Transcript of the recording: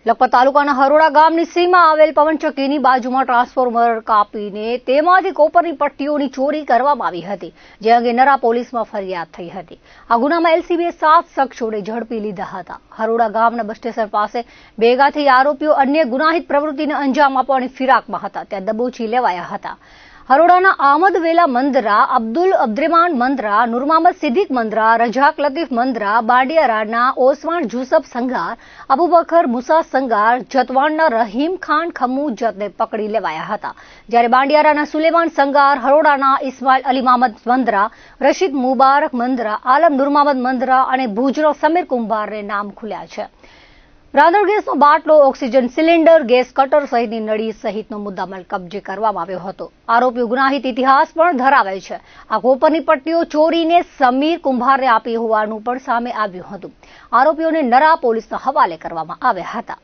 લખપત તાલુકાના હરોડા ગામની સીમમાં આવેલ પવનચક્કીની બાજુમાં ટ્રાન્સફોર્મર કાપીને તેમાંથી કોપરની પટ્ટીઓની ચોરી કરવામાં આવી હતી, જે અંગે નરા પોલીસમાં ફરિયાદ થઈ હતી. આ ગુનામાં એલસીબીએ 7 શખ્સોને ઝડપી લીધા હતા. હરોડા ગામના બસ સ્ટેશન પાસે ભેગા થઈ આરોપીઓ અન્ય ગુનાહિત પ્રવૃત્તિને અંજામ આપવાની ફિરાકમાં હતા, ત્યાં દબોચી લેવાયા હતા. હરોડાના અહમદ વેલા મંદરા, અબ્દુલ અબ્દ્રેમાન મંદરા, નૂર મોહમ્મદ સિદ્દીક મંદરા, રજાક લતીફ મંદરા, બાંડિયારાના ઓસવાણ જુસફ સંગાર, અબુબકર મુસા સંગાર, જતવાણના રહીમ ખાન ખમ્મુ જતને પકડી લેવાયા હતા. જ્યારે બાંડિયારાના સુલેમાન સંગાર, હરોડાના ઇસ્માઇલ અલી મોહમ્મદ મંદરા, રશીદ મુબારક મંદરા, આલમ નૂર મોહમ્મદ મંદરા અને ભુજનો સમીર કુંભારને નામ ખુલ્યા છે. રાંધણ ગેસનો બાટલો, ઓક્સિજન સિલિન્ડર, ગેસ કટર સહિતની નળી સહિતનો મુદ્દામાલ કબજે કરવામાં આવ્યો હતો. આરોપીઓ ગુનાહિત ઇતિહાસ પણ ધરાવે છે. આ કોપરની પટ્ટીઓ ચોરીને સમીર કુંભારને આપી હોવાનું પણ સામે આવ્યું હતું. આરોપીઓને નરા પોલીસના હવાલે કરવામાં આવ્યા હતા.